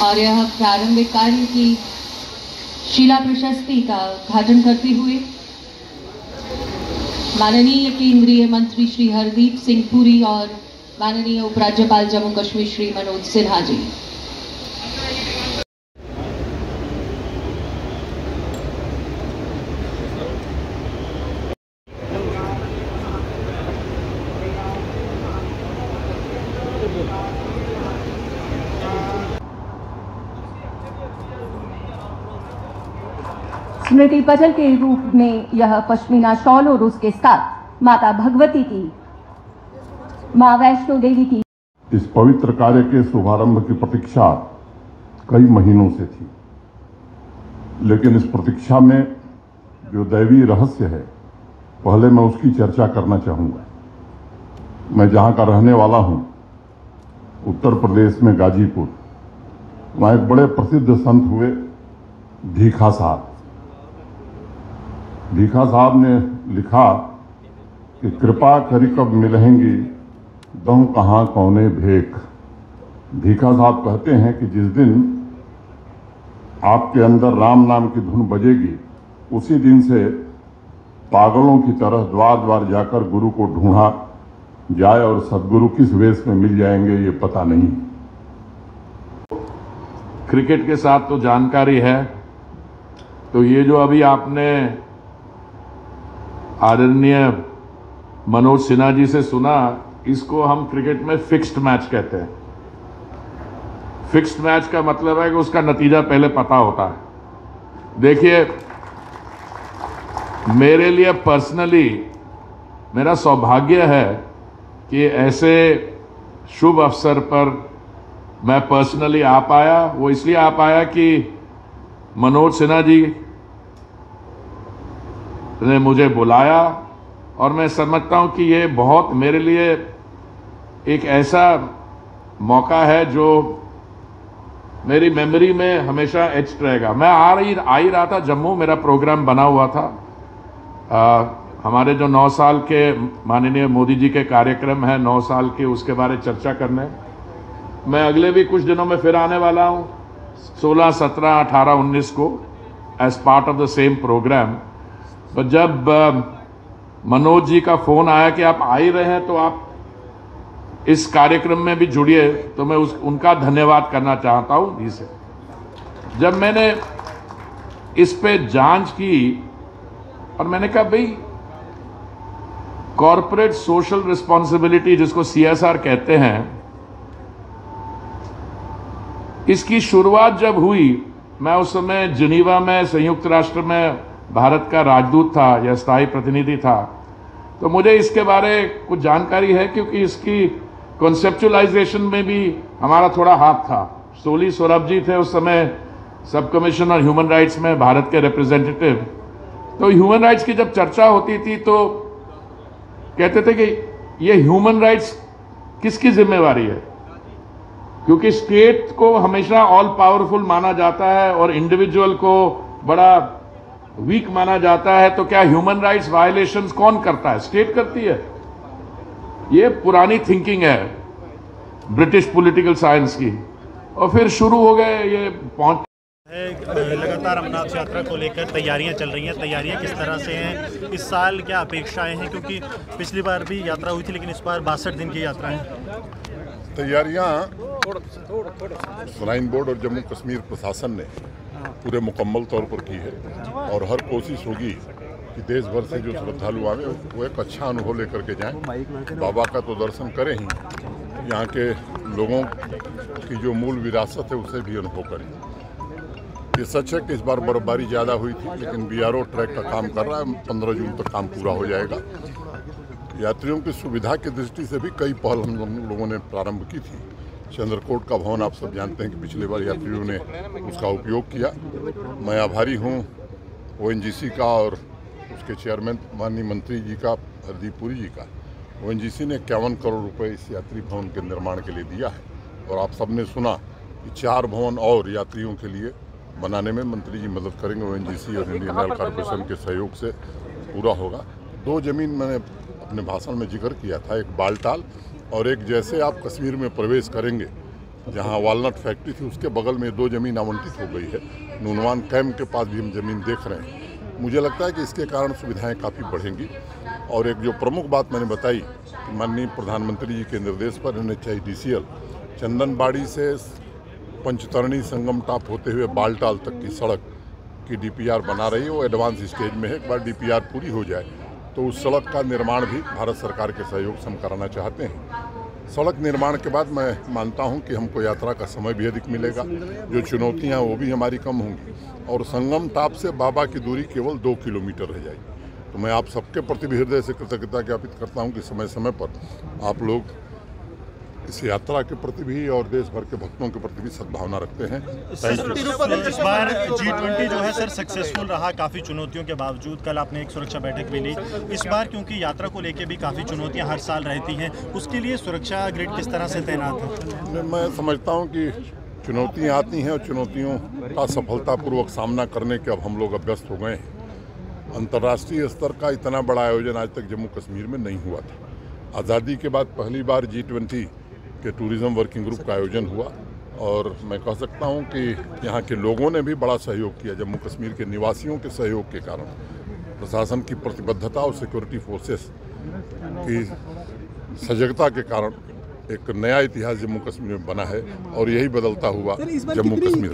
और यह प्रारंभिक कार्य की शिला प्रशस्ति का उद्घाटन करते हुए माननीय केंद्रीय मंत्री श्री हरदीप सिंह पुरी और माननीय उपराज्यपाल जम्मू कश्मीर श्री मनोज सिन्हा जी। स्मृति पटल के रूप में यह पश्मीना शॉल और उसके साथ माता भगवती की, मां वैष्णो देवी की इस पवित्र कार्य के शुभारंभ की प्रतीक्षा कई महीनों से थी, लेकिन इस प्रतीक्षा में जो दैवीय रहस्य है, पहले मैं उसकी चर्चा करना चाहूँगा। मैं जहाँ का रहने वाला हूँ, उत्तर प्रदेश में गाजीपुर, वहाँ एक बड़े प्रसिद्ध संत हुए भीखा साहब। भीखा साहब ने लिखा कि कृपा करी कब मिलेंगी दहु कहाँ कौने भेख। भीखा साहब कहते हैं कि जिस दिन आपके अंदर राम नाम की धुन बजेगी, उसी दिन से पागलों की तरह द्वार द्वार जाकर गुरु को ढूंढा जाए और सदगुरु किस वेश में मिल जाएंगे ये पता नहीं। क्रिकेट के साथ तो जानकारी है, तो ये जो अभी आपने आदरणीय मनोज सिन्हा जी से सुना, इसको हम क्रिकेट में फिक्स्ड मैच कहते हैं। फिक्स्ड मैच का मतलब है कि उसका नतीजा पहले पता होता है। देखिए, मेरे लिए पर्सनली मेरा सौभाग्य है कि ऐसे शुभ अवसर पर मैं पर्सनली आ पाया। वो इसलिए आ पाया कि मनोज सिन्हा जी ने मुझे बुलाया, और मैं समझता हूं कि ये बहुत मेरे लिए एक ऐसा मौका है जो मेरी मेमोरी में हमेशा एच्ड रहेगा। मैं आ ही रहा था जम्मू, मेरा प्रोग्राम बना हुआ था। हमारे जो 9 साल के माननीय मोदी जी के कार्यक्रम है, 9 साल के, उसके बारे चर्चा करने मैं अगले भी कुछ दिनों में फिर आने वाला हूं, 16, 17, 18, 19 को, as part of the same programme. तो जब मनोज जी का फोन आया कि आप आ ही रहे हैं तो आप इस कार्यक्रम में भी जुड़िए, तो मैं उनका धन्यवाद करना चाहता हूं जी से। जब मैंने इस पे जांच की और मैंने कहा भाई, कॉर्पोरेट सोशल रिस्पॉन्सिबिलिटी जिसको CSR कहते हैं, इसकी शुरुआत जब हुई, मैं उस समय जिनीवा में संयुक्त राष्ट्र में भारत का राजदूत था या स्थायी प्रतिनिधि था, तो मुझे इसके बारे कुछ जानकारी है, क्योंकि इसकी कॉन्सेप्चुअलाइजेशन में भी हमारा थोड़ा हाथ था। सोली सौरभ जी थे उस समय सब कमीशनर ह्यूमन राइट्स में, भारत के रिप्रेजेंटेटिव। तो ह्यूमन राइट्स की जब चर्चा होती थी तो कहते थे कि ये ह्यूमन राइट्स किसकी जिम्मेवारी है, क्योंकि स्टेट को हमेशा ऑल पावरफुल माना जाता है और इंडिविजुअल को बड़ा वीक माना जाता है। तो क्या ह्यूमन राइट्स वायलेशंस कौन करता है? स्टेट करती है। ये पुरानी थिंकिंग है ब्रिटिश पॉलिटिकल साइंस की, और फिर शुरू हो गए ये पहुंच। लगातार अमरनाथ यात्रा को लेकर तैयारियां चल रही हैं। तैयारियां किस तरह से हैं? इस साल क्या अपेक्षाएं हैं? क्योंकि पिछली बार भी यात्रा हुई थी, लेकिन इस बार 62 दिन की यात्रा है। तैयारियां श्राइन बोर्ड और जम्मू कश्मीर प्रशासन ने पूरे मुकम्मल तौर पर की है, और हर कोशिश होगी कि देश भर से जो श्रद्धालु आवे वो एक अच्छा अनुभव लेकर के जाएं। बाबा का तो दर्शन करें ही, यहाँ के लोगों की जो मूल विरासत है उसे भी अनुभव करें। ये सच है कि इस बार बर्फबारी ज़्यादा हुई थी, लेकिन BRO ट्रैक का काम कर रहा है, 15 जून तक काम पूरा हो जाएगा। यात्रियों की सुविधा की दृष्टि से भी कई पहल हम लोगों ने प्रारंभ की थी। चंद्रकोट का भवन आप सब जानते हैं कि पिछले बार यात्रियों ने उसका उपयोग किया। मैं आभारी हूँ ONGC का और उसके चेयरमैन माननीय मंत्री जी का, हरदीप पुरी जी का। ONGC ने 51 करोड़ रुपए इस यात्री भवन के निर्माण के लिए दिया है, और आप सबने सुना कि 4 भवन और यात्रियों के लिए बनाने में मंत्री जी मदद करेंगे। ONGC और इंडियन ऑयल कॉर्पोरेशन के सहयोग से पूरा होगा। 2 जमीन मैंने अपने भाषण में जिक्र किया था, एक बालटाल और एक जैसे आप कश्मीर में प्रवेश करेंगे जहां वालनट फैक्ट्री थी उसके बगल में 2 जमीन आवंटित हो गई है। नूनवान कैंप के पास भी हम जमीन देख रहे हैं। मुझे लगता है कि इसके कारण सुविधाएं काफ़ी बढ़ेंगी। और एक जो प्रमुख बात मैंने बताई कि माननीय प्रधानमंत्री जी के निर्देश पर NHIDCL चंदनबाड़ी से पंचतरणी संगम टॉप होते हुए बालटाल तक की सड़क की DPR बना रही है। वो एडवांस स्टेज में है। एक बार DPR पूरी हो जाए तो उस सड़क का निर्माण भी भारत सरकार के सहयोग से हम कराना चाहते हैं। सड़क निर्माण के बाद मैं मानता हूं कि हमको यात्रा का समय भी अधिक मिलेगा, जो चुनौतियां वो भी हमारी कम होंगी और संगम टॉप से बाबा की दूरी केवल 2 किलोमीटर रह जाएगी। तो मैं आप सबके प्रति भी हृदय से कृतज्ञता ज्ञापित करता हूं कि समय समय पर आप लोग इस यात्रा के प्रति भी और देश भर के भक्तों के प्रति भी सद्भावना रखते हैं। इस बार G20 जो है सर सक्सेसफुल रहा काफ़ी चुनौतियों के बावजूद। कल आपने एक सुरक्षा बैठक भी ली। इस बार क्योंकि यात्रा को लेकर भी काफ़ी चुनौतियां हर साल रहती हैं, उसके लिए सुरक्षा ग्रिड किस तरह से तैनात है? मैं समझता हूँ कि चुनौतियाँ आती हैं और चुनौतियों का सफलतापूर्वक सामना करने के अब हम लोग अभ्यस्त हो गए हैं। अंतर्राष्ट्रीय स्तर का इतना बड़ा आयोजन आज तक जम्मू कश्मीर में नहीं हुआ था। आज़ादी के बाद पहली बार G20 के टूरिज्म वर्किंग ग्रुप का आयोजन हुआ और मैं कह सकता हूं कि यहाँ के लोगों ने भी बड़ा सहयोग किया। जम्मू कश्मीर के निवासियों के सहयोग के कारण, प्रशासन की प्रतिबद्धता और सिक्योरिटी फोर्सेस की सजगता के कारण एक नया इतिहास जम्मू कश्मीर में बना है और यही बदलता हुआ जम्मू कश्मीर।